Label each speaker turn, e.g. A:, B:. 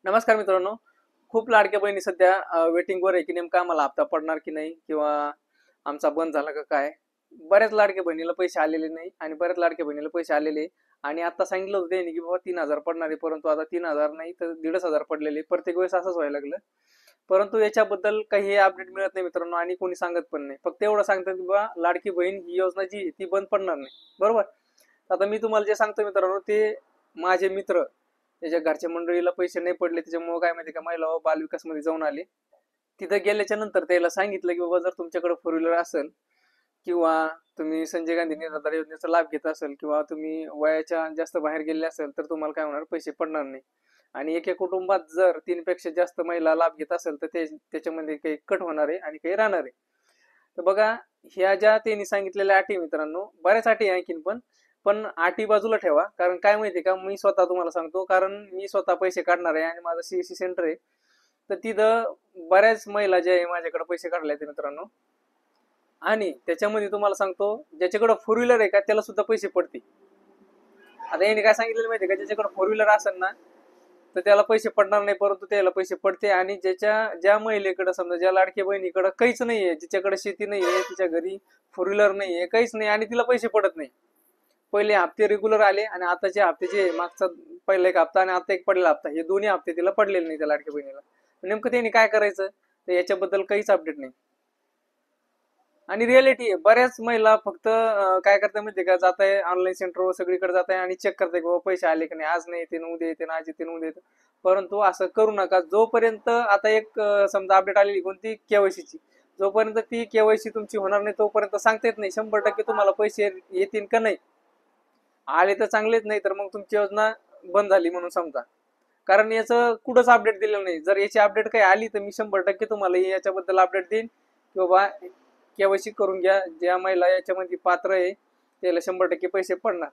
A: नमस्कार मित्रांनो. खूप लाडक्या बहिणी सध्या वेटिंगवर आहे की नेमका आम्हाला हप्ता पडणार की नाही किंवा आमचा बंद झाला का काय. बऱ्याच लाडक्या बहिणीला पैसे आलेले नाही आणि बऱ्याच लाडक्या बहिणीला पैसे आलेले आणि आता सांगितलं होतं त्यांनी की बाबा 3,000 पडणार आहे, परंतु आता 3,000 नाही तर 1,500 पडलेले. प्रत्येक वेळेस असंच व्हायला लागलं. परंतु याच्याबद्दल काही अपडेट मिळत नाही मित्रांनो आणि कोणी सांगत पण नाही. फक्त एवढं सांगतात की बाबा लाडकी बहीण ही योजना जी आहे ती बंद पडणार नाही. बरोबर. आता मी तुम्हाला जे सांगतो मित्रांनो ते माझे मित्र त्याच्या घरच्या मंडळीला पैसे नाही पडले, त्याच्यामुळे काय माहिती का महिला व बालविकास मध्ये जाऊन आले. तिथं गेल्याच्या नंतर त्याला सांगितलं की बाबा जर तुमच्याकडे फोर व्हीलर असेल किंवा तुम्ही संजय गांधी निराधार योजनेचा लाभ घेत असेल किंवा तुम्ही वयाच्या जास्त बाहेर गेले असेल तर तुम्हाला काय होणार, पैसे पडणार नाही. आणि एका कुटुंबात जर 3 पेक्षा जास्त महिला लाभ घेत असेल तर त्याच्यामध्ये काही कट होणार आहे आणि काही राहणार आहे. तर बघा, ह्या ज्या त्यांनी सांगितलेल्या अटी मित्रांनो, बऱ्याच अटी आहे आणखीन पण पण अटी बाजूला ठेवा. कारण काय माहितीये का, मी स्वतः तुम्हाला सांगतो, कारण मी स्वतः पैसे काढणार आहे आणि माझं सीएससी सेंटर आहे. तर तिथं बऱ्याच महिला ज्या आहे माझ्याकडे पैसे काढले आहेत मित्रांनो. आणि त्याच्यामध्ये तुम्हाला सांगतो, ज्याच्याकडे फोर व्हीलर आहे का त्याला सुद्धा पैसे पडते. आता यांनी काय सांगितलेलं माहितीये का, ज्याच्याकडे फोर व्हीलर असेल ना तर त्याला पैसे पडणार नाही, परंतु त्याला पैसे पडते. आणि ज्या महिलेकडे समजा ज्या लाडक्या बहिणीकडे काहीच नाहीये, जिच्याकडे शेती नाहीये, तिच्या घरी फोर व्हीलर नाहीये, काहीच नाही आणि तिला पैसे पडत नाही. पहिले हप्ते रेग्युलर आले आणि आताचे हप्ते जे मागचा पहिला एक हप्ता आणि आता एक पडलेला हप्ता, हे दोन्ही हप्ते तिला पडलेले नाही त्या लाडक्या बहिणीला. नेमकं त्यांनी काय करायचं तर याच्याबद्दल काहीच अपडेट नाही. आणि रिअलिटी आहे, बऱ्याच महिला फक्त काय करताय माहिती का, जात आहे ऑनलाईन सेंटरवर सगळीकडे जात आहे आणि चेक करताय की बाबा पैसे आले की नाही, आज नाही येते, उद्या येते, आज येते, उद्या येते. परंतु असं करू नका. जोपर्यंत आता एक समजा अपडेट आलेली कोणती केवायसीची, जोपर्यंत ती केवायसी तुमची होणार नाही तोपर्यंत सांगता येत नाही 100% तुम्हाला पैसे येतील का नाही. आले तर चांगलेच, नाही तर मग तुमची योजना बंद झाली म्हणून समजा. कारण याचं कुठंच अपडेट दिलेलं नाही. जर याची अपडेट काही आली तर मी 100% तुम्हाला याच्याबद्दल अपडेट देईन की बाबा केवायसी करून घ्या, ज्या महिला याच्यामध्ये पात्र आहे त्याला 100% पैसे पडणार.